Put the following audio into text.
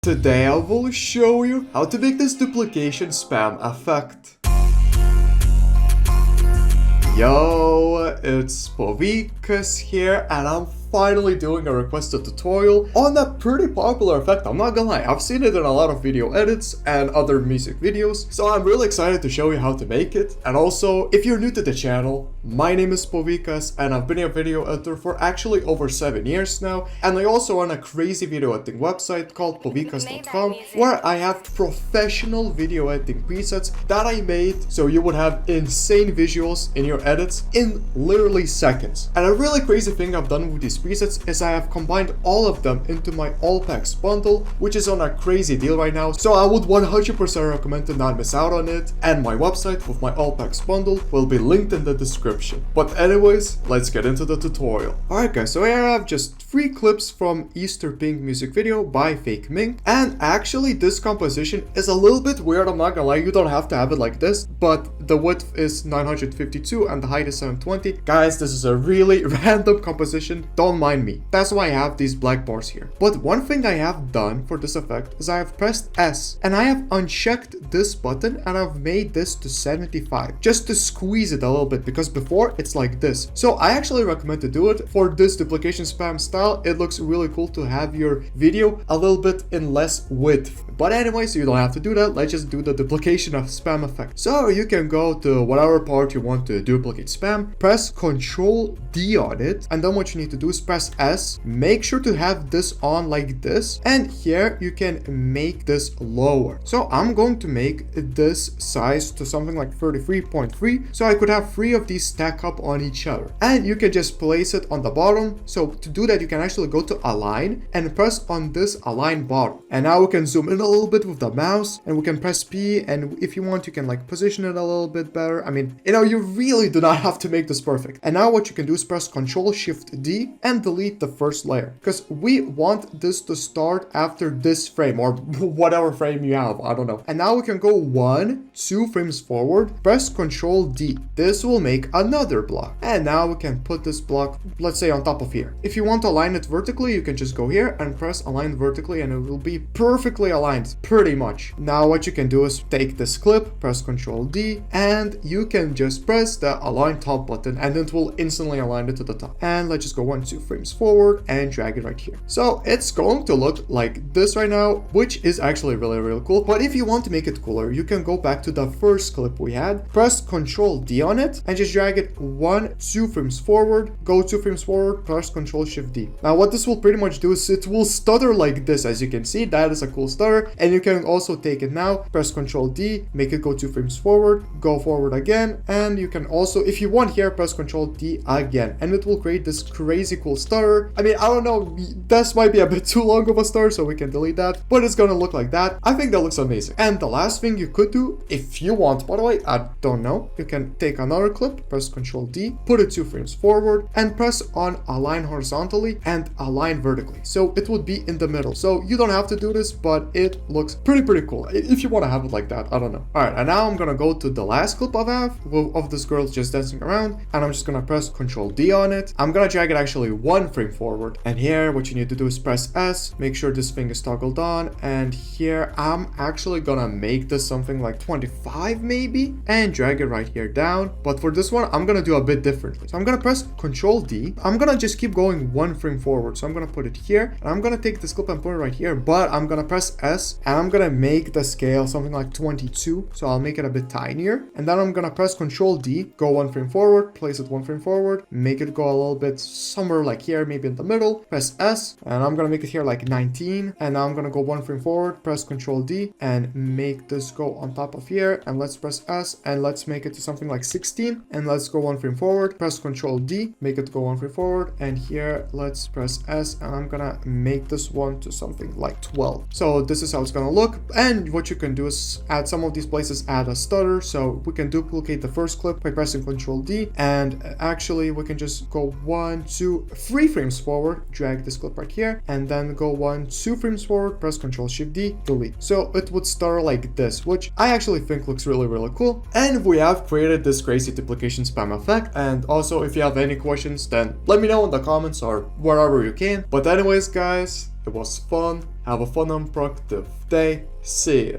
Today I will show you how to make this duplication spam effect. Yo, it's Povikas here, and I'm finally doing a requested tutorial on a pretty popular effect. I'm not gonna lie, I've seen it in a lot of video edits and other music videos, so I'm really excited to show you how to make it. And also, if you're new to the channel, my name is Povikas, and I've been a video editor for actually over 7 years now, and I also run a crazy video editing website called povikas.com, where I have professional video editing presets that I made so you would have insane visuals in your edits in literally seconds. And a really crazy thing I've done with these presets is I have combined all of them into my all-packs bundle, which is on a crazy deal right now, so I would 100% recommend to not miss out on it, and my website with my all-packs bundle will be linked in the description. But anyways, let's get into the tutorial. Alright guys, so here I have just 3 clips from Easter Pink music video by Fake Mink, and actually this composition is a little bit weird, I'm not gonna lie, you don't have to have it like this, but the width is 952 and the height is 720. Guys, this is a really random composition, don't mind me. That's why I have these black bars here. But one thing I have done for this effect is I have pressed S and I have unchecked this button and I've made this to 75 just to squeeze it a little bit, because before it's like this. So I actually recommend to do it for this duplication spam style. It looks really cool to have your video a little bit in less width. But anyways, you don't have to do that. Let's just do the duplication of spam effect. So you can go to whatever part you want to duplicate spam, press Ctrl D on it, and then what you need to do is press S. Make sure to have this on like this, and here you can make this lower. So I'm going to make this size to something like 33.3, so I could have 3 of these stack up on each other. And you can just place it on the bottom. So to do that, you can actually go to Align and press on this Align bottom. And now we can zoom in a little bit with the mouse, and we can press P, and if you want, you can like position it a little bit better. I mean, you know, you really do not have to make this perfect. And now what you can do is press Ctrl Shift D and delete the first layer, because we want this to start after this frame or whatever frame you have, I don't know. And now we can go 1, 2 frames forward, press Ctrl D. This will make another block, and now we can put this block, let's say, on top of here. If you want to align it vertically, you can just go here and press Align Vertically, and it will be perfectly aligned, pretty much. Now what you can do is take this clip, press Ctrl D, and you can just press the Align Top button, and it will instantly align it to the top. And let's just go 1, 2 frames forward and drag it right here. So it's going to look like this right now, which is actually really cool. But if you want to make it cooler, you can go back to the first clip we had, press Ctrl D on it, and just drag it 1, 2 frames forward, go 2 frames forward, press Ctrl Shift D. Now what this will pretty much do is it will stutter like this. As you can see, that is a cool stutter. And you can also take it now, press Ctrl D, make it go 2 frames forward, go forward again, and you can also, if you want here, press Ctrl D again, and it will create this crazy cool stutter. I mean, I don't know, this might be a bit too long of a stutter, so we can delete that, but it's gonna look like that. I think that looks amazing. And the last thing you could do, if you want, by the way, I don't know, you can take another clip, press Ctrl D, put it 2 frames forward, and press on Align Horizontally and Align Vertically, so it would be in the middle. So you don't have to do this, but it looks pretty cool if you want to have it like that. I don't know. Alright, and now I'm gonna go to the last clip I have of this girl just dancing around, and I'm just gonna press Ctrl D on it. I'm gonna drag it actually 1 frame forward, and here what you need to do is press S, make sure this thing is toggled on, and here I'm actually gonna make this something like 25 maybe, and drag it right here down. But for this one, I'm gonna do a bit differently. So I'm gonna press Ctrl D. I'm gonna just keep going 1 frame forward. So I'm gonna put it here, and I'm gonna take this clip and put it right here, but I'm gonna press S, and I'm gonna make the scale something like 22. So I'll make it a bit tinier, and then I'm gonna press Ctrl D, go 1 frame forward, place it 1 frame forward, make it go a little bit somewhere like here, maybe in the middle, press S, and I'm gonna make it here like 19, and now I'm gonna go 1 frame forward, press Ctrl D, and make this go on top of here, and let's press S, and let's make it to something like 16, and let's go 1 frame forward, press Ctrl D, make it go 1 frame forward, and here let's press S, and I'm gonna make this one to something like 12. So this is how it's gonna look. And what you can do is add some of these places, add a stutter, so we can duplicate the first clip by pressing Ctrl D, and actually we can just go 1, 2, 3 frames forward, drag this clip right here, and then go 1, 2 frames forward, press Ctrl Shift D, delete. So it would stutter like this, which I actually think looks really cool. And we have created this crazy duplication spam effect. And also, if you have any questions, then let me know in the comments or wherever you can. But anyways, guys, It was fun. Have a fun and productive day. See ya.